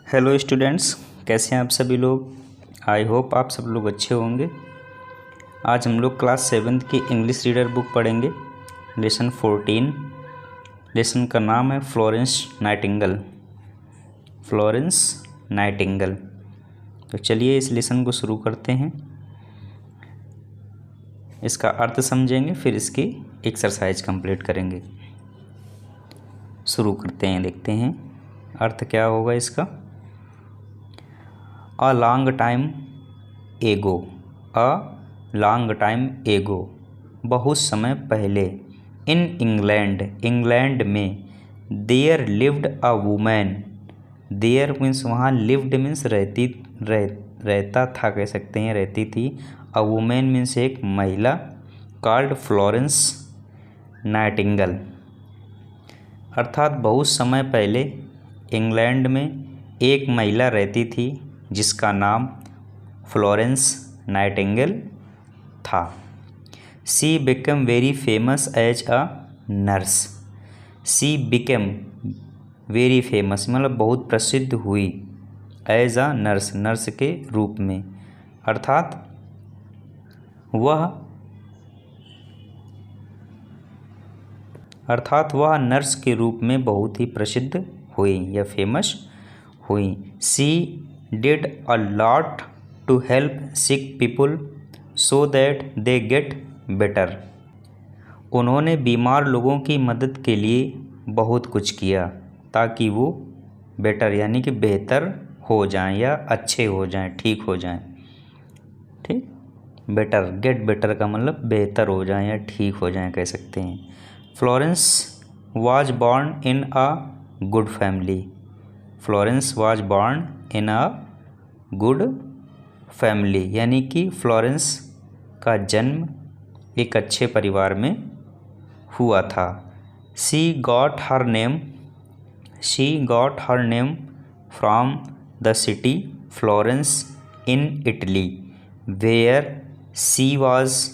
Hello students, कैसे हैं आप सभी लोग। आई होप आप सब लोग अच्छे होंगे। आज हम लोग क्लास 7th की इंग्लिश रीडर बुक पढ़ेंगे। लेसन 14। लेसन का नाम है फ्लोरेंस नाइटिंगेल। Florence Nightingale. तो चलिए इस लेसन को शुरू करते हैं। इसका अर्थ समझेंगे, फिर इसकी एक्सरसाइज कंप्लीट करेंगे। शुरू करते हैं, देखते हैं अर्थ क्या होगा इसका। A long time ago, a long time ago, बहुत समय पहले, in England, इंग्लैंड में, there lived a woman, there means वहाँ, lived means रहता था कह सकते हैं, रहती थी। a woman means एक महिला, called फ्लोरेंस नाइटिंगेल, अर्थात बहुत समय पहले इंग्लैंड में एक महिला रहती थी जिसका नाम फ्लोरेंस नाइटिंगेल था। She became very famous as a nurse. She became very famous मतलब बहुत प्रसिद्ध हुई, एज अ नर्स, नर्स के रूप में, अर्थात वह नर्स के रूप में बहुत ही प्रसिद्ध हुई या फेमस हुई। सी did a lot to help sick people so that they get better. उन्होंने बीमार लोगों की मदद के लिए बहुत कुछ किया ताकि वो बेटर यानी कि बेहतर हो जाएं या अच्छे हो जाएं, ठीक हो जाएं। ठीक, बेटर, गेट बेटर का मतलब बेहतर हो जाएं या ठीक हो जाएं कह सकते हैं। Florence was born in a good family. Florence was born in a good family यानी कि फ्लोरेंस का जन्म एक अच्छे परिवार में हुआ था। She got her name from the city Florence in Italy where she was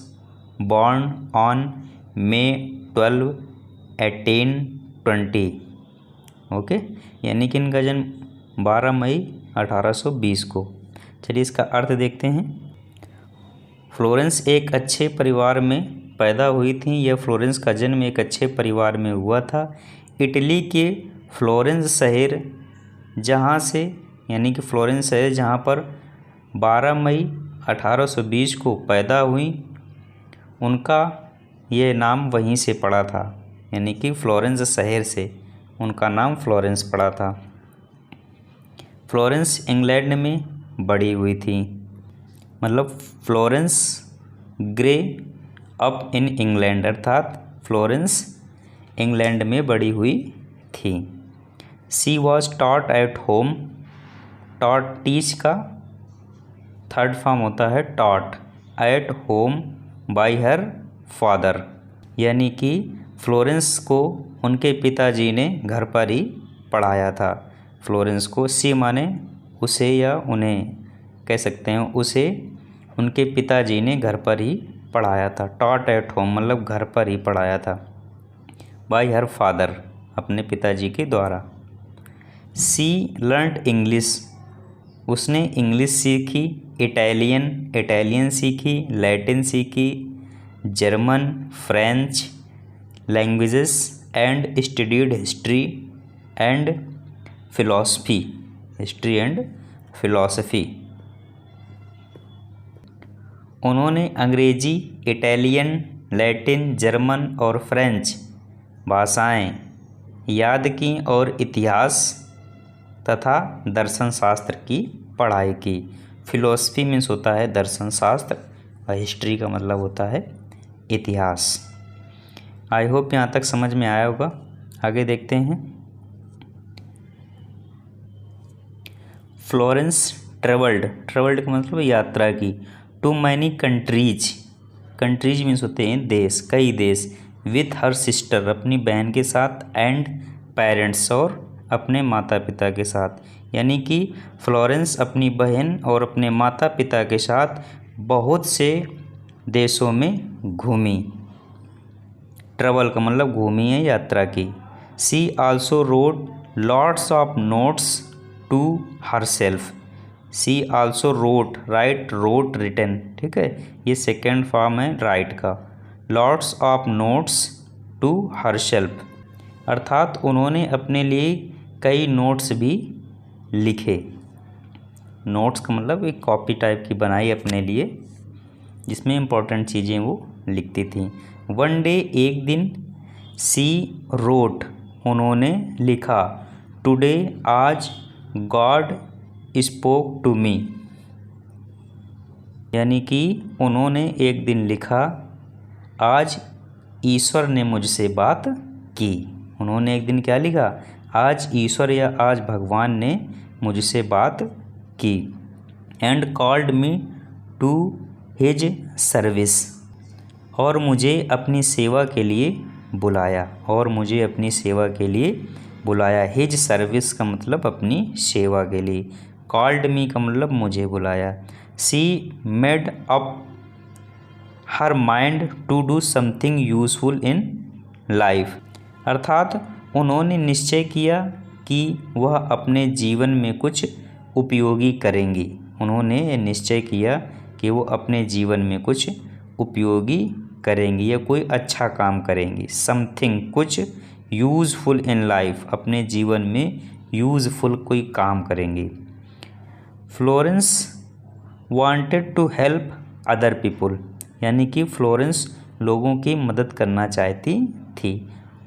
born on May 12, 1820। Okay, यानी कि इनका जन्म 12 मई 1820 को। चलिए इसका अर्थ देखते हैं। फ्लोरेंस एक अच्छे परिवार में पैदा हुई थी, यह फ्लोरेंस का जन्म एक अच्छे परिवार में हुआ था। इटली के फ्लोरेंस शहर जहाँ से, यानी कि फ्लोरेंस शहर जहाँ पर 12 मई 1820 को पैदा हुई, उनका ये नाम वहीं से पड़ा था, यानी कि फ्लोरेंस शहर से उनका नाम फ्लोरेंस पड़ा था। फ्लोरेंस इंग्लैंड में बड़ी हुई थी, मतलब Florence grey up in England, अर्थात फ्लोरेंस इंग्लैंड में बड़ी हुई थी। She was taught at home. Taught, teach का थर्ड फॉर्म होता है taught, at home bye her father, यानी कि फ्लोरेंस को उनके पिताजी ने घर पर ही पढ़ाया था। फ्लोरेंस को, सी माने उसे या उन्हें कह सकते हैं, उसे उनके पिताजी ने घर पर ही पढ़ाया था। टॉट एट होम मतलब घर पर ही पढ़ाया था। बाय हर फादर, अपने पिताजी के द्वारा। सी लर्नड इंग्लिश, उसने इंग्लिश सीखी। इटालियन सीखी। लैटिन सीखी। German, French languages and studied history and philosophy. उन्होंने अंग्रेजी, इटालियन, लैटिन, जर्मन और फ्रेंच भाषाएं याद की और इतिहास तथा दर्शन शास्त्र की पढ़ाई की। फिलॉसफी मीन्स होता है दर्शन शास्त्र और हिस्ट्री का मतलब होता है इतिहास। आई होप यहाँ तक समझ में आया होगा। आगे देखते हैं। फ्लोरेंस ट्रेवल्ड का मतलब यात्रा की। टू मैनी कंट्रीज मीन्स होते हैं देश, कई देश। विथ हर सिस्टर, अपनी बहन के साथ। एंड पेरेंट्स, और अपने माता पिता के साथ, यानी कि फ्लोरेंस अपनी बहन और अपने माता पिता के साथ बहुत से देशों में घूमी। ट्रेवल का मतलब घूमी है, यात्रा की। She also wrote lots of notes to herself. She also wrote, write wrote written, ठीक है, ये सेकेंड फॉर्म है राइट का। Lots of notes to herself, अर्थात उन्होंने अपने लिए कई नोट्स भी लिखे। नोट्स का मतलब एक कॉपी टाइप की बनाई अपने लिए, जिसमें इम्पोर्टेंट चीज़ें वो लिखती थी। वन डे, एक दिन, सी रोट, उन्होंने लिखा, टुडे, आज, गॉड स्पोक टू मी, यानी कि उन्होंने एक दिन लिखा, आज ईश्वर ने मुझसे बात की। उन्होंने एक दिन क्या लिखा, आज ईश्वर या आज भगवान ने मुझसे बात की। And called me to his service, और मुझे अपनी सेवा के लिए बुलाया, और मुझे अपनी सेवा के लिए बुलाया। हिज सर्विस का मतलब अपनी सेवा के लिए। कॉल्ड मी का मतलब मुझे बुलाया। She made up her mind to do something useful in life, अर्थात उन्होंने निश्चय किया कि वह अपने जीवन में कुछ उपयोगी करेंगी। उन्होंने निश्चय किया कि वो अपने जीवन में कुछ उपयोगी करेंगी या कोई अच्छा काम करेंगी। समथिंग, कुछ, यूज़फुल इन लाइफ, अपने जीवन में यूज़फुल कोई काम करेंगी। Florence wanted to help other people, यानी कि फ्लोरेंस लोगों की मदद करना चाहती थी।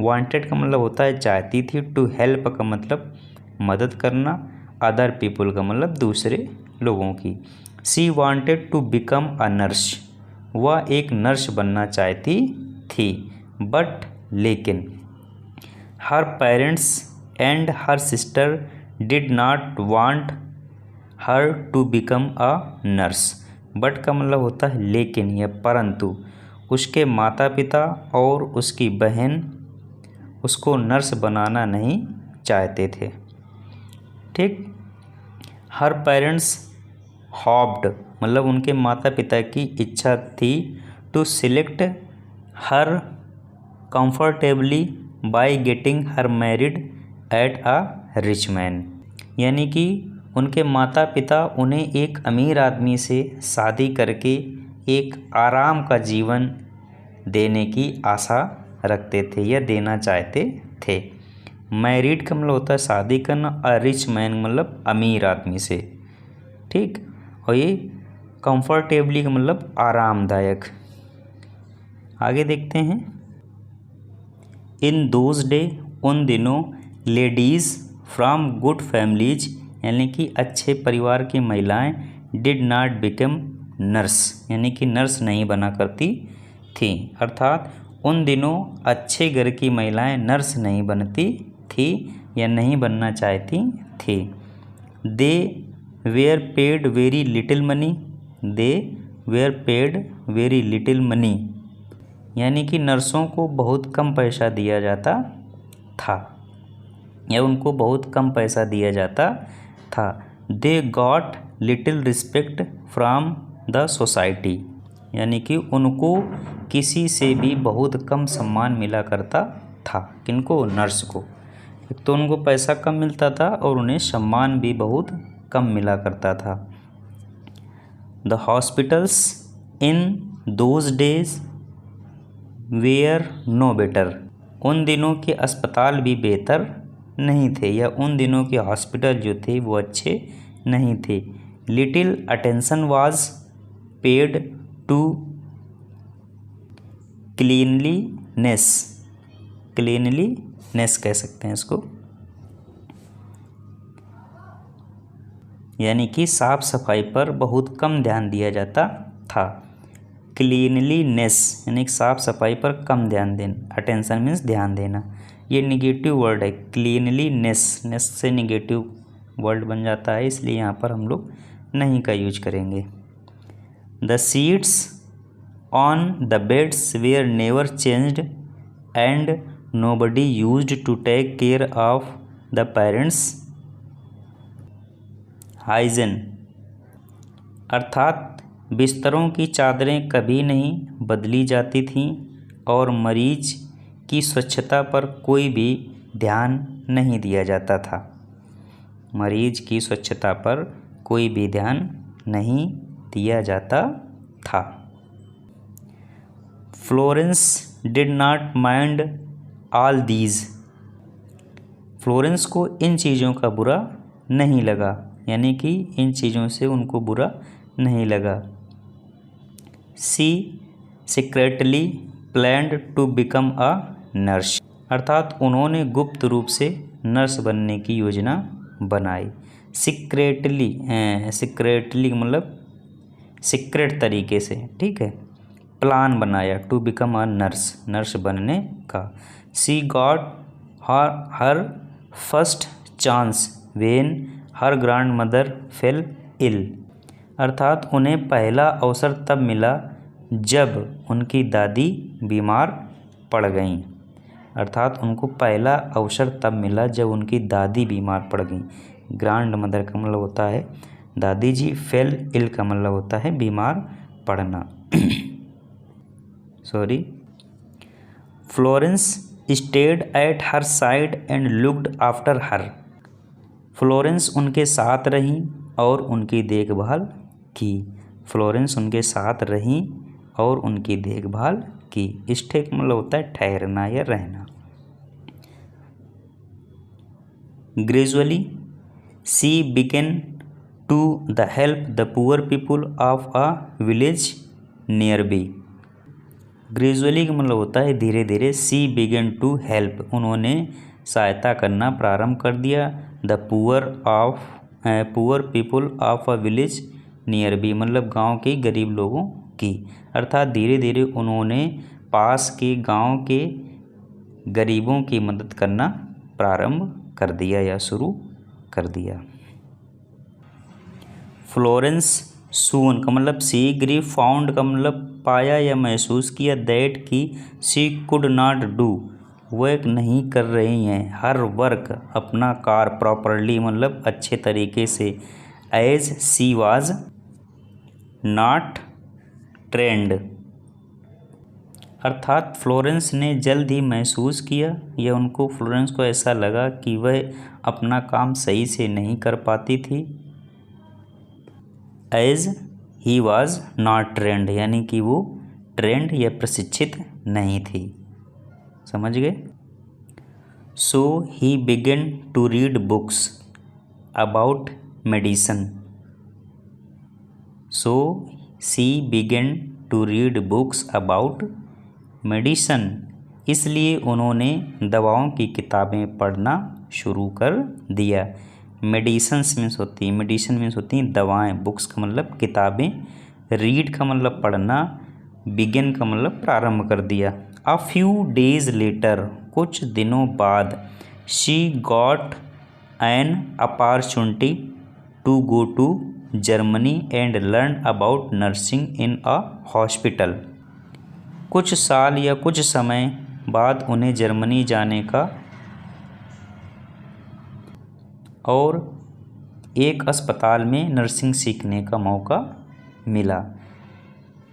वांटेड का मतलब होता है चाहती थी, टू हेल्प का मतलब मदद करना, अदर पीपल का मतलब दूसरे लोगों की। She wanted to become a nurse, वह एक नर्स बनना चाहती थी। बट, लेकिन, her parents and her sister did not want her to become a nurse. But का मतलब होता है लेकिन या परंतु, उसके माता पिता और उसकी बहन उसको नर्स बनाना नहीं चाहते थे। ठीक। हर पेरेंट्स हॉप्ड, मतलब उनके माता पिता की इच्छा थी, to select her comfortably by getting her married at a rich man, यानी कि उनके माता पिता उन्हें एक अमीर आदमी से शादी करके एक आराम का जीवन देने की आशा रखते थे या देना चाहते थे। मैरिड का मतलब होता है शादी करना, और रिच मैन मतलब अमीर आदमी से। ठीक। और ये कंफर्टेबली का मतलब आरामदायक। आगे देखते हैं। इन दोज डे, उन दिनों, लेडीज़ फ्रॉम गुड फैमिलीज, यानी कि अच्छे परिवार की महिलाएं, डिड नॉट बिकम नर्स, यानी कि नर्स नहीं बना करती थी, अर्थात उन दिनों अच्छे घर की महिलाएं नर्स नहीं बनती थी या नहीं बनना चाहती थी। They were paid very little money, they were paid very little money, यानी कि नर्सों को बहुत कम पैसा दिया जाता था या उनको बहुत कम पैसा दिया जाता था। दे got little respect from the society, यानी कि उनको किसी से भी बहुत कम सम्मान मिला करता था। किनको? नर्स को। एक तो उनको पैसा कम मिलता था और उन्हें सम्मान भी बहुत कम मिला करता था। The hospitals in those days were no better, उन दिनों के अस्पताल भी बेहतर नहीं थे या उन दिनों के हॉस्पिटल जो थे वो अच्छे नहीं थे। Little attention was paid to cleanliness, cleanliness कह सकते हैं इसको, यानी कि साफ सफाई पर बहुत कम ध्यान दिया जाता था। क्लीनलीनेस यानी कि साफ सफाई पर कम ध्यान देना, अटेंशन मीन्स ध्यान देना। ये निगेटिव वर्ड है, क्लीनलीनेस, नेस से निगेटिव वर्ड बन जाता है, इसलिए यहाँ पर हम लोग नहीं का यूज करेंगे। The sheets on the beds were never changed and nobody used to take care of the parents hygiene, अर्थात बिस्तरों की चादरें कभी नहीं बदली जाती थीं और मरीज की स्वच्छता पर कोई भी ध्यान नहीं दिया जाता था। मरीज की स्वच्छता पर कोई भी ध्यान नहीं दिया जाता था। Florence did not mind all these. Florence को इन चीज़ों का बुरा नहीं लगा, यानी कि इन चीज़ों से उनको बुरा नहीं लगा। She secretly planned to become a nurse, अर्थात उन्होंने गुप्त रूप से नर्स बनने की योजना बनाई। सीक्रेटली मतलब सीक्रेट तरीके से, ठीक है, प्लान बनाया टू बिकम अ नर्स बनने का। She got her first chance when her grandmother fell ill, अर्थात उन्हें पहला अवसर तब मिला जब उनकी दादी बीमार पड़ गईं। अर्थात उनको पहला अवसर तब मिला जब उनकी दादी बीमार पड़ गईं। ग्रैंड मदर का मतलब होता है दादी जी, फेल इल का मतलब होता है बीमार पड़ना। Sorry. Florence stayed at her side and looked after her. Florence उनके साथ रहीं और उनकी देखभाल की। फ्लोरेंस उनके साथ रहीं और उनकी देखभाल की। स्टे का मतलब होता है ठहरना या रहना। Gradually she began to the help the poor people of a village nearby. Gradually का मतलब होता है धीरे धीरे। सी बिगेन टू हेल्प, उन्होंने सहायता करना प्रारंभ कर दिया। The poor people of a village nearby मतलब गांव के गरीब लोगों की, अर्थात धीरे धीरे उन्होंने पास के गांव के गरीबों की मदद करना प्रारंभ कर दिया या शुरू कर दिया। फ्लोरेंस सून का मतलब शीघ्र, फाउंड का मतलब पाया या महसूस किया, दैट की शी कुड नॉट डू, वह नहीं कर रही हैं, हर वर्क अपना कार, प्रॉपरली मतलब अच्छे तरीके से, as she was not trained, अर्थात फ्लोरेंस ने जल्द ही महसूस किया या उनको फ्लोरेंस को ऐसा लगा कि वह अपना काम सही से नहीं कर पाती थी। As he was not trained यानी कि वो ट्रेंड या प्रशिक्षित नहीं थी। समझ गए। So he began to read books about medicine. So she began to read books about medicine, इसलिए उन्होंने दवाओं की किताबें पढ़ना शुरू कर दिया। मेडिसन मीन्स होती हैं दवाएं, बुक्स का मतलब किताबें, रीड का मतलब पढ़ना, बिगिन का मतलब प्रारंभ कर दिया। अ फ्यू डेज लेटर, कुछ दिनों बाद, she got an opportunity to go to Germany and learn about nursing in a hospital. कुछ साल या कुछ समय बाद उन्हें जर्मनी जाने का और एक अस्पताल में नर्सिंग सीखने का मौका मिला।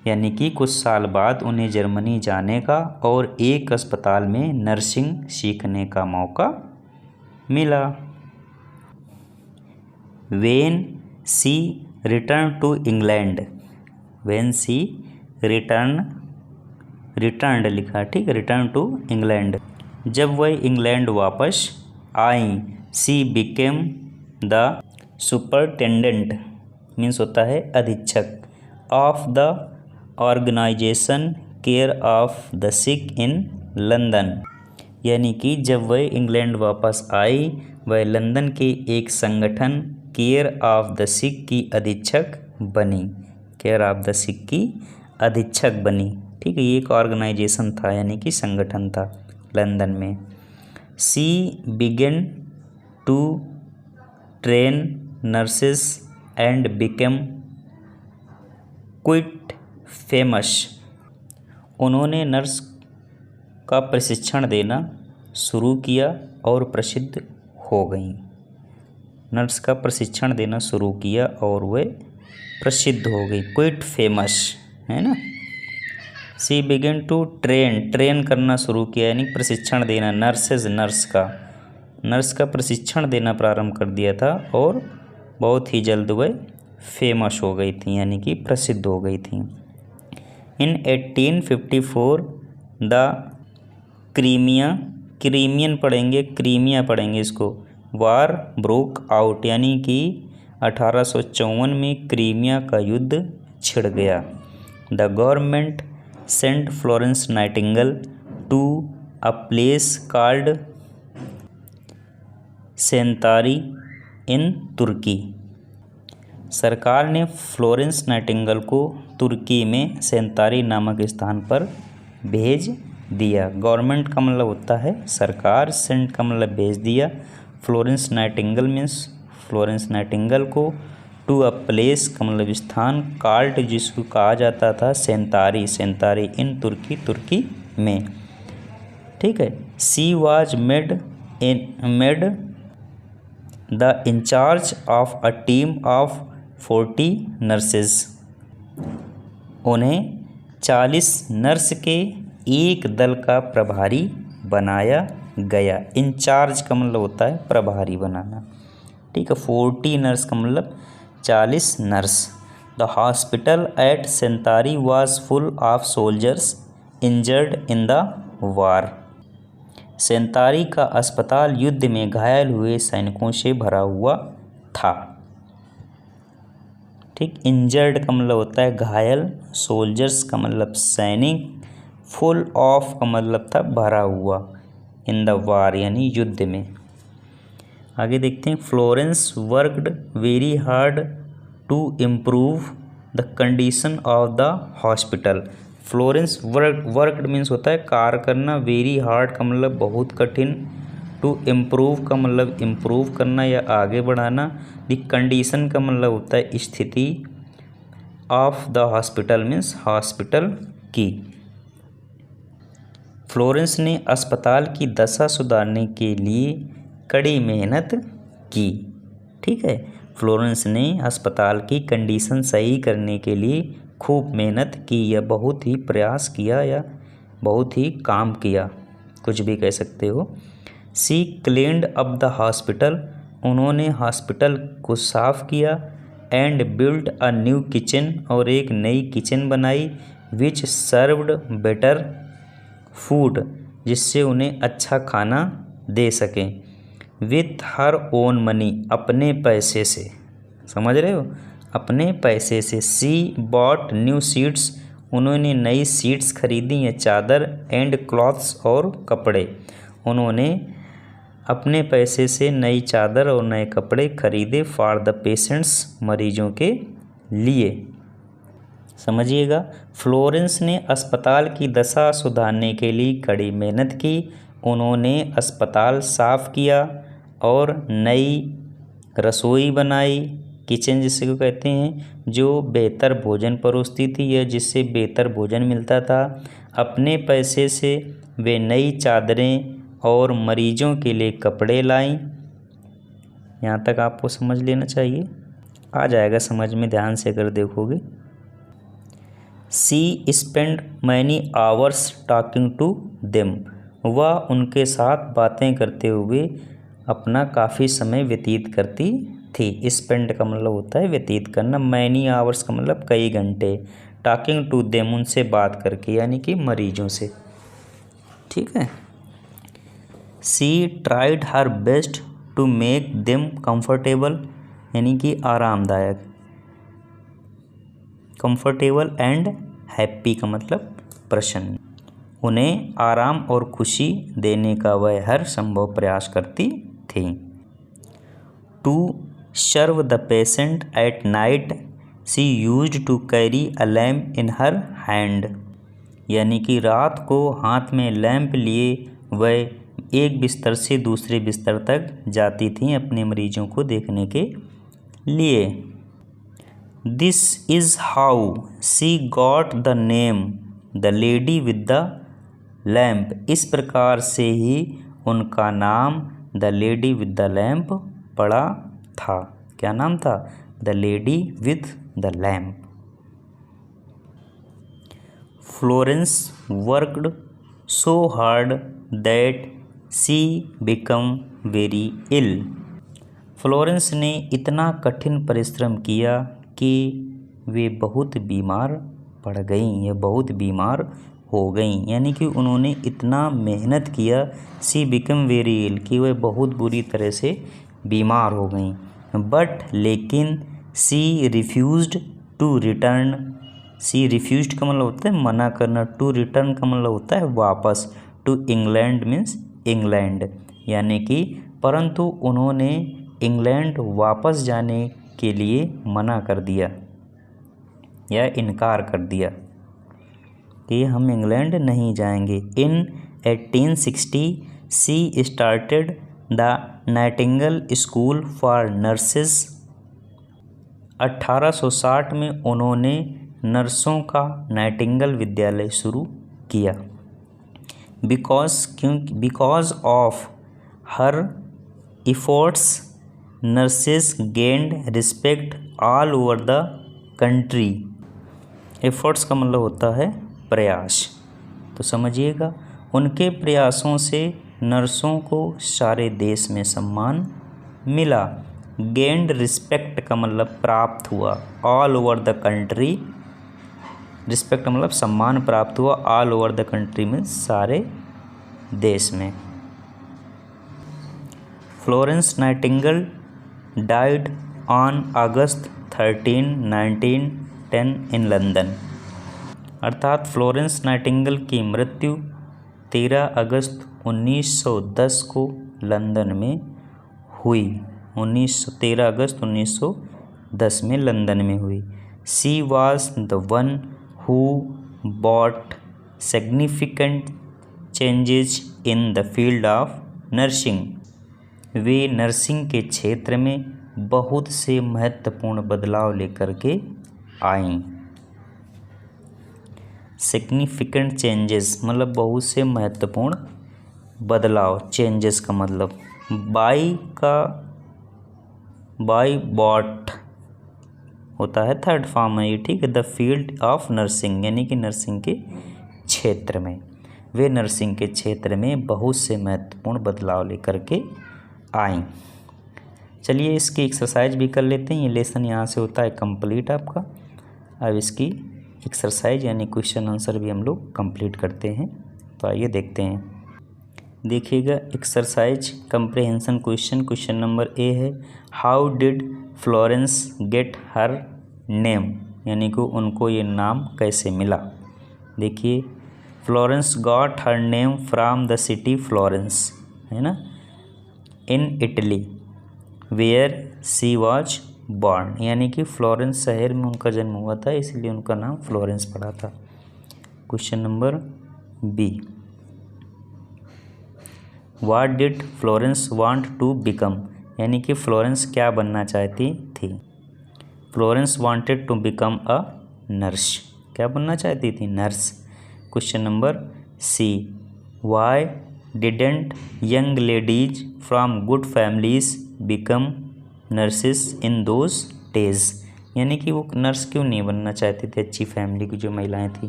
यानी कि कुछ साल बाद उन्हें जर्मनी जाने का और एक अस्पताल में नर्सिंग सीखने का मौका मिला। When she return to England, when she return लिखा, ठीक है, रिटर्न टू इंग्लैंड, जब वह इंग्लैंड वापस आई, she became the superintendent means होता है अधीक्षक, of the organisation care of the sick in London, यानी कि जब वह इंग्लैंड वापस आई वह लंदन के एक संगठन केयर ऑफ द सिक की अधीक्षक बनी। केयर ऑफ द सिक की अधीक्षक बनी, ठीक है, ये एक ऑर्गेनाइजेशन था यानी कि संगठन था लंदन में। She began to train nurses and became quite famous, उन्होंने नर्स का प्रशिक्षण देना शुरू किया और प्रसिद्ध हो गईं। नर्स का प्रशिक्षण देना शुरू किया और वे प्रसिद्ध हो गई, क्विट फेमस है ना। सी बिगिन टू ट्रेन करना शुरू किया यानी प्रशिक्षण देना, नर्सेज नर्स का, नर्स का प्रशिक्षण देना प्रारंभ कर दिया था और बहुत ही जल्द वह फेमस हो गई थी, यानी कि प्रसिद्ध हो गई थी। इन 1854 द क्रीमियन पढ़ेंगे इसको, वार ब्रोक आउट, यानी कि 1854 में क्रीमिया का युद्ध छिड़ गया। The government sent Florence Nightingale to a place called Scutari in Turkey. सरकार ने फ्लोरेंस नाइटिंगेल को तुर्की में सेंतारी नामक स्थान पर भेज दिया। गवर्नमेंट का मतलब होता है सरकार, सेंट का मतलब भेज दिया, Florence Nightingale means Florence Nightingale को, टू अ प्लेस का मतलब स्थान, कॉल्ड जिसको कहा जाता था सेंतारी इन तुर्की में। ठीक है। She was made the incharge of a team of 40 nurses. उन्हें 40 नर्स के एक दल का प्रभारी बनाया गया। इंचार्ज का मतलब होता है प्रभारी बनाना। ठीक है। 40 नर्स का मतलब 40 nurse. The hospital at Scutari was full of soldiers injured in the war. Scutari का अस्पताल युद्ध में घायल हुए सैनिकों से भरा हुआ था। ठीक। इंजर्ड का मतलब होता है घायल, सोल्जर्स का मतलब सैनिक, फुल ऑफ का मतलब था भरा हुआ, इन द वार यानी युद्ध में। आगे देखते हैं। Florence worked very hard to improve the condition of the hospital. Florence worked means होता है कार्य करना, वेरी हार्ड का मतलब बहुत कठिन, टू इम्प्रूव का मतलब इम्प्रूव करना या आगे बढ़ाना, द कंडीशन का मतलब होता है स्थिति, of the hospital means hospital की। फ्लोरेंस ने अस्पताल की दशा सुधारने के लिए कड़ी मेहनत की। ठीक है। फ्लोरेंस ने अस्पताल की कंडीशन सही करने के लिए खूब मेहनत की या बहुत ही प्रयास किया या बहुत ही काम किया, कुछ भी कह सकते हो। सी क्लीन्ड अप द हॉस्पिटल। उन्होंने हॉस्पिटल को साफ किया। And built a new kitchen. और एक नई किचन बनाई। विच सर्व्ड बेटर फूड। जिससे उन्हें अच्छा खाना दे सकें। With her own money. अपने पैसे से, समझ रहे हो, अपने पैसे से। सी बॉट न्यू सीट्स। उन्होंने नई सीट्स खरीदी या चादर। एंड क्लॉथ्स और कपड़े। उन्होंने अपने पैसे से नई चादर और नए कपड़े खरीदे। फॉर द पेशेंट्स, मरीजों के लिए। समझिएगा। फ्लोरेंस ने अस्पताल की दशा सुधारने के लिए कड़ी मेहनत की। उन्होंने अस्पताल साफ किया और नई रसोई बनाई, किचन जिसे को कहते हैं, जो बेहतर भोजन परोसती थी या जिससे बेहतर भोजन मिलता था। अपने पैसे से वे नई चादरें और मरीजों के लिए कपड़े लाईं। यहाँ तक आपको समझ लेना चाहिए, आ जाएगा समझ में ध्यान से अगर देखोगे। She spend many hours talking to them. वह उनके साथ बातें करते हुए अपना काफ़ी समय व्यतीत करती थी। स्पेंड का मतलब होता है व्यतीत करना, मैनी आवर्स का मतलब कई घंटे, टॉकिंग टू देम उनसे बात करके यानी कि मरीजों से। ठीक है। She tried her best to make them comfortable, यानी कि आरामदायक, कंफर्टेबल एंड हैप्पी का मतलब प्रसन्न। उन्हें आराम और खुशी देने का वह हर संभव प्रयास करती थी। To serve the patient at night she used to carry a lamp in her hand, यानी कि रात को हाथ में लैंप लिए वह एक बिस्तर से दूसरे बिस्तर तक जाती थीं अपने मरीजों को देखने के लिए। This is how she got the name the lady with the lamp. इस प्रकार से ही उनका नाम the lady with the lamp पड़ा था। क्या नाम था? The lady with the lamp. Florence worked so hard that she become very ill. Florence ने इतना कठिन परिश्रम किया कि वे बहुत बीमार पड़ गईं या बहुत बीमार हो गईं, यानी कि उन्होंने इतना मेहनत किया, शी बिकम वेरी इल, कि वह बहुत बुरी तरह से बीमार हो गईं। बट लेकिन she refused to return, she refused का मतलब होता है मना करना, टू रिटर्न का मतलब होता है वापस, टू इंग्लैंड मीन्स इंग्लैंड, यानी कि परंतु उन्होंने इंग्लैंड वापस जाने के लिए मना कर दिया या इनकार कर दिया कि हम इंग्लैंड नहीं जाएंगे। इन 1860 she started the Nightingale school for nurses. 1860 में उन्होंने नर्सों का नाइटिंगेल विद्यालय शुरू किया। Because of her efforts nurses gained respect all over the country. Efforts का मतलब होता है प्रयास, तो समझिएगा उनके प्रयासों से नर्सों को सारे देश में सम्मान मिला। गेंड रिस्पेक्ट का मतलब प्राप्त हुआ, all over the country, respect का मतलब सम्मान प्राप्त हुआ, ऑल ओवर द कंट्री में सारे देश में। Florence Nightingale died on August 13, 1910 in London. अर्थात फ्लोरेंस नाइटिंगेल की मृत्यु 13 अगस्त 1910 को लंदन में हुई। 13 अगस्त 1910 में लंदन में हुई। She was the one who bought significant changes in the field of nursing. Way nursing के क्षेत्र में बहुत से महत्वपूर्ण बदलाव लेकर के आईं। सिग्निफिकेंट चेंजेस मतलब बहुत से महत्वपूर्ण बदलाव, चेंजेस का मतलब बाई बॉट होता है थर्ड फॉर्म है ये, ठीक है। द फील्ड ऑफ नर्सिंग यानी कि नर्सिंग के क्षेत्र में, वे नर्सिंग के क्षेत्र में बहुत से महत्वपूर्ण बदलाव लेकर के आईं। चलिए इसकी एक्सरसाइज भी कर लेते हैं। ये लेसन यहाँ से होता है कंप्लीट आपका। अब इसकी एक्सरसाइज यानी क्वेश्चन आंसर भी हम लोग कंप्लीट करते हैं। तो आइए देखते हैं। देखिएगा exercise comprehension question number A है, how did Florence get her name, यानी कि उनको ये नाम कैसे मिला। देखिए Florence got her name from the city Florence, है ना, in Italy where she was born, यानी कि फ्लोरेंस शहर में उनका जन्म हुआ था, इसलिए उनका नाम फ्लोरेंस पड़ा था। Question number B, what did Florence want to become, यानी कि फ्लोरेंस क्या बनना चाहती थी। Florence wanted to become a nurse, क्या बनना चाहती थी, nurse. Question number C, why didn't young ladies from good families become nurses in those days, यानी कि वो नर्स क्यों नहीं बनना चाहती थी, अच्छी फैमिली की जो महिलाएं थी।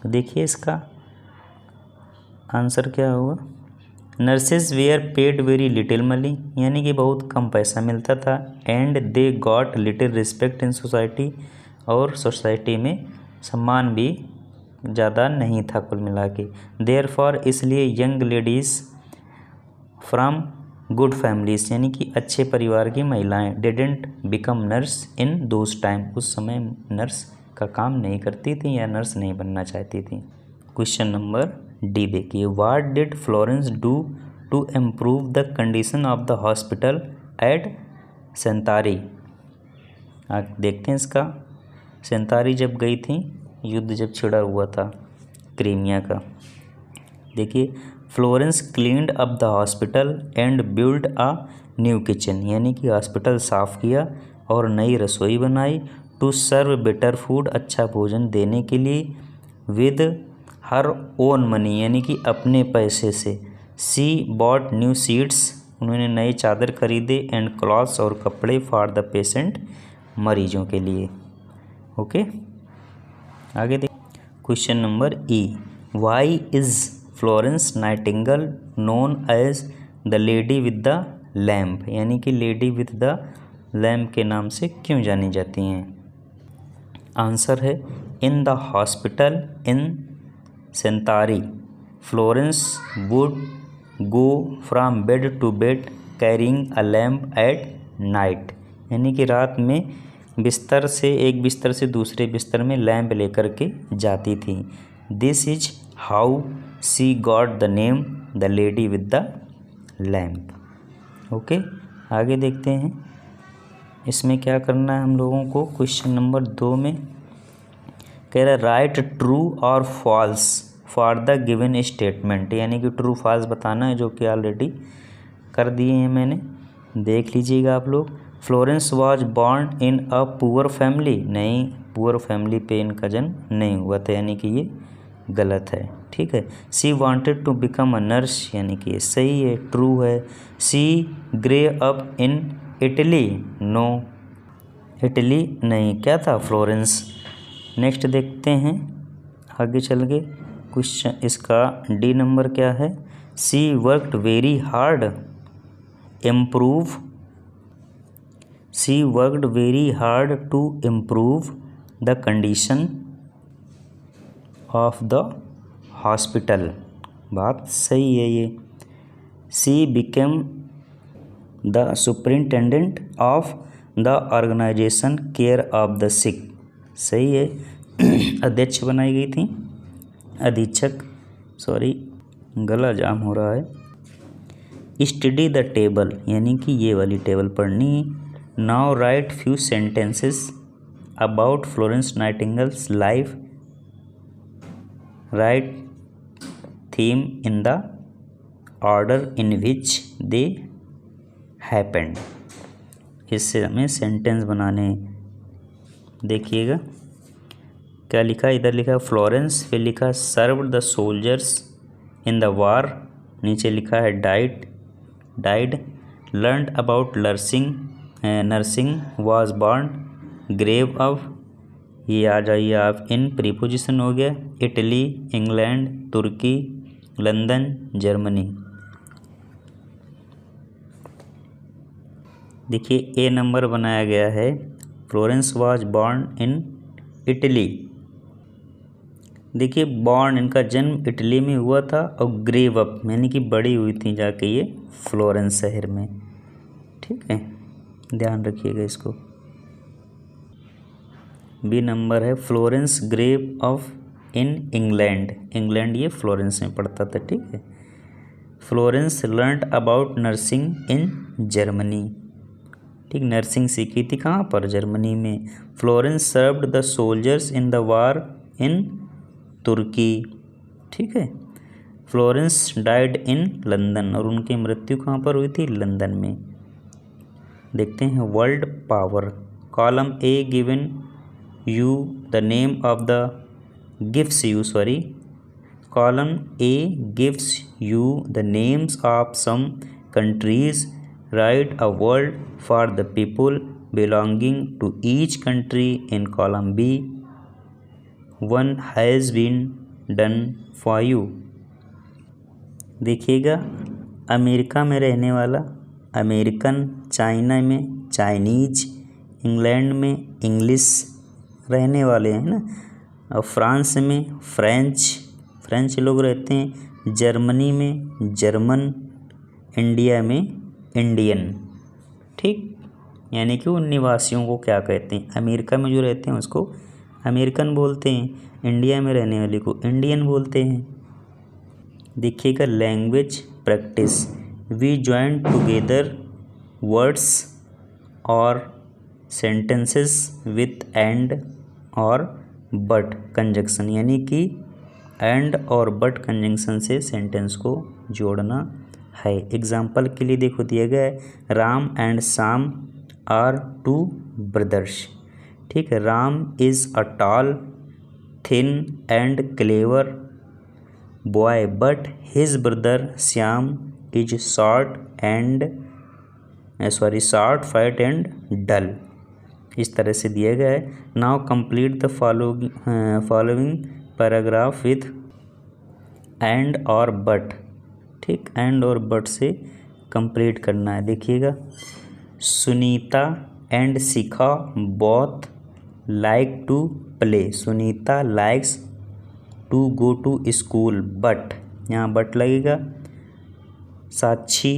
तो देखिए इसका आंसर क्या होगा, nurses were paid very little money, यानी कि बहुत कम पैसा मिलता था। And they got little respect in society, और सोसाइटी में सम्मान भी ज़्यादा नहीं था कुल मिला के। देयरफॉर इसलिए young ladies from good families, यानी कि अच्छे परिवार की महिलाएं didn't become nurse in those time, उस समय नर्स का काम नहीं करती थी या नर्स नहीं बनना चाहती थी। क्वेश्चन नंबर डी देखिए, what did Florence do to improve the condition of the hospital at Scutari. आप देखते हैं इसका, सेंतारी जब गई थी, युद्ध जब छिड़ा हुआ था क्रीमिया का। देखिए Florence cleaned up the hospital and build a new kitchen, यानी कि हॉस्पिटल साफ़ किया और नई रसोई बनाई। टू सर्व बेटर फूड, अच्छा भोजन देने के लिए। विद हर ओन मनी, यानी कि अपने पैसे से। सी बॉट न्यू सीट्स, उन्होंने नए चादर खरीदे। एंड क्लॉथ्स, और कपड़े। फॉर द पेशेंट, मरीजों के लिए। ओके आगे देख question number E, why is Florence Nightingale known as the lady with the lamp, यानी कि लेडी विद द लैम्प के नाम से क्यों जानी जाती हैं? आंसर है in the hospital in Scutari Florence would go from bed to bed carrying a lamp at night, यानी कि रात में एक बिस्तर से दूसरे बिस्तर में लैम्प लेकर के जाती थी। This is how she got the name the lady with the lamp. Okay, आगे देखते हैं इसमें क्या करना है हम लोगों को। क्वेश्चन नंबर 2 में कह रहा है राइट ट्रू और false for the given statement, यानी कि ट्रू फॉल्स बताना है, जो कि ऑलरेडी कर दिए हैं मैंने, देख लीजिएगा आप लोग। Florence was born in a poor family, नहीं, पुअर फैमिली पे इनका जन्म नहीं हुआ था, यानी कि ये गलत है। ठीक है। She wanted to become a nurse, यानी कि ये सही है, ट्रू है। She grew up in Italy, no, Italy नहीं, क्या था, फ्लोरेंस। नेक्स्ट देखते हैं आगे चल के क्वेश्चन, इसका डी नंबर क्या है। She worked very hard improve, she worked very hard to improve the condition of the hospital, बात सही है ये। She became the superintendent of the organisation care of the sick, सही है। अध्यक्ष बनाई गई थी, अधीक्षक, सॉरी गला जाम हो रहा है। स्टडी द टेबल, यानी कि ये वाली टेबल पढ़नी है। Now right few sentences about Florence nightingales life, right theme in the order in which they happened, इससे हमें सेंटेंस बनाने। देखिएगा क्या लिखा है, इधर लिखा है फ्लोरेंस, फिर लिखा है served the soldiers in the war, नीचे लिखा है died, learned about nursing was born, grave of, ये आ जाइए आप, इन प्रीपोजिशन हो गया, इटली, इंग्लैंड, तुर्की, लंदन, जर्मनी। देखिए ए नंबर बनाया गया है, Florence was born in Italy. देखिए बॉर्न, इनका जन्म इटली में हुआ था, और ग्रेव अप यानी कि बड़ी हुई थी जाके ये फ्लोरेंस शहर में। ठीक है, ध्यान रखिएगा इसको। बी नंबर है Florence grew up in England, England ये फ्लोरेंस में पड़ता था। ठीक है। Florence learned about nursing in Germany, ठीक, नर्सिंग सीखी थी कहाँ पर, जर्मनी में। Florence served the soldiers in the war in Turkey. ठीक है। फ्लोरेंस डाइड इन लंदन, और उनकी मृत्यु कहाँ पर हुई थी, लंदन में। देखते हैं world power, column A given you the name of the gives you, sorry, column A gives you the names of some countries, write a word for the people belonging to each country in column B, one has been done for you. देखिएगा America में रहने वाला American, China में Chinese, England में English रहने वाले हैं ना, और फ्रांस में फ्रेंच लोग रहते हैं, जर्मनी में जर्मन, इंडिया में इंडियन। ठीक, यानी कि उन निवासियों को क्या कहते हैं, अमेरिका में जो रहते हैं उसको अमेरिकन बोलते हैं, इंडिया में रहने वाले को इंडियन बोलते हैं। देखिएगा language practice, we join together words और सेंटेंसेस विथ एंड और बट कंजंक्शन, यानी कि एंड और बट कंजंक्शन से सेंटेंस को जोड़ना है। एग्जाम्पल के लिए देखो दिया गया है, Ram and Shyam are two brothers. ठीक है, Ram is a tall thin and clever boy but his brother Shyam is short fat and dull. इस तरह से दिया गया है। Now complete the following paragraph with and और बट। ठीक, एंड और बट से कंप्लीट करना है। देखिएगा, Sunita and Shikha both like to play. Sunita likes to go to school but, यहाँ बट लगेगा। साक्षी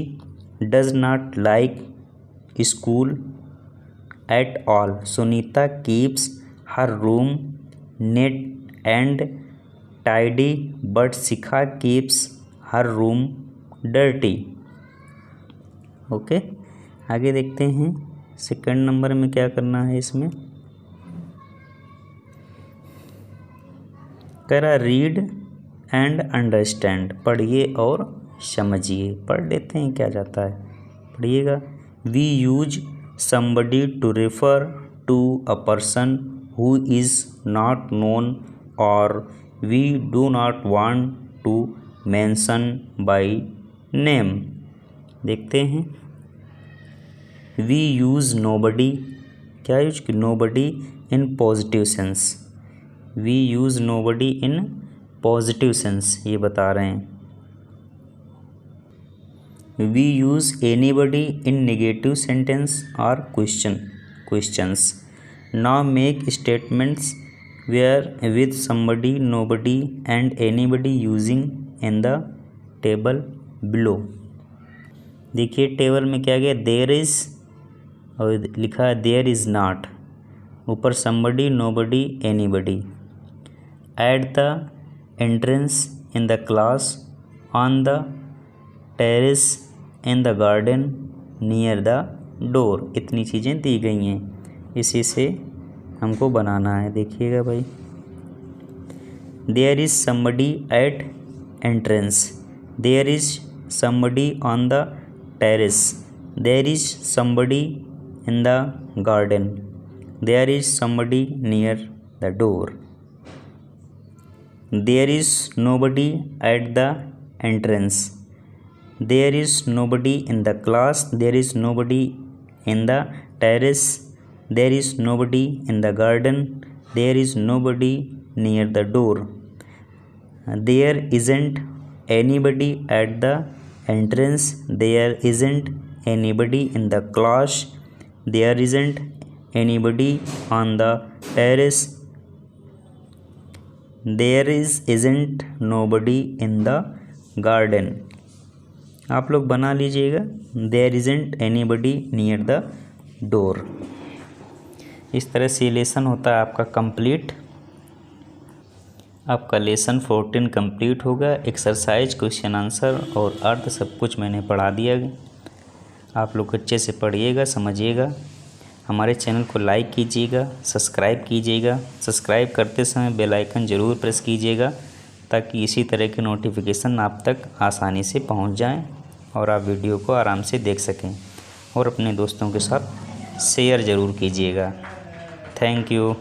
does not like school at all. Sunita keeps her room neat and tidy but Shikha keeps her room dirty. Okay, आगे देखते हैं second number में क्या करना है। इसमें करा रीड एंड अंडरस्टैंड, पढ़िए और समझिए। पढ़ लेते हैं क्या जाता है, पढ़िएगा। We use somebody to refer to a person who is not known or we do not want to mention by name। देखते हैं, we use nobody, क्या यूज की, nobody in positive sense। we use nobody in positive sense, ये बता रहे हैं। We use anybody in negative sentence or questions। Now make statements where with somebody, nobody and anybody using in the table below। देखिए table में क्या गया, there is और लिखा है there is not, ऊपर somebody, nobody, anybody। At the entrance in the class, on the terrace, in the garden, near the door. इतनी चीज़ें दी गई हैं, इसी से हमको बनाना है। देखिएगा भाई, there is somebody at entrance, there is somebody on the terrace, there is somebody in the garden, there is somebody near the door. There is nobody at the entrance, there is nobody in the class, there is nobody in the terrace, there is nobody in the garden, there is nobody near the door। There isn't anybody at the entrance, there isn't anybody in the class, there isn't anybody on the terrace, there isn't nobody in the garden। आप लोग बना लीजिएगा, there isn't anybody near the door. इस तरह से lesson होता है आपका कंप्लीट। आपका लेसन 14 कंप्लीट होगा। एक्सरसाइज, क्वेश्चन आंसर और अर्थ सब कुछ मैंने पढ़ा दिया। आप लोग अच्छे से पढ़िएगा, समझिएगा। हमारे चैनल को लाइक कीजिएगा, सब्सक्राइब कीजिएगा। सब्सक्राइब करते समय बेल आइकन ज़रूर प्रेस कीजिएगा ताकि इसी तरह के नोटिफिकेशन आप तक आसानी से पहुंच जाएं और आप वीडियो को आराम से देख सकें। और अपने दोस्तों के साथ शेयर ज़रूर कीजिएगा। Thank you.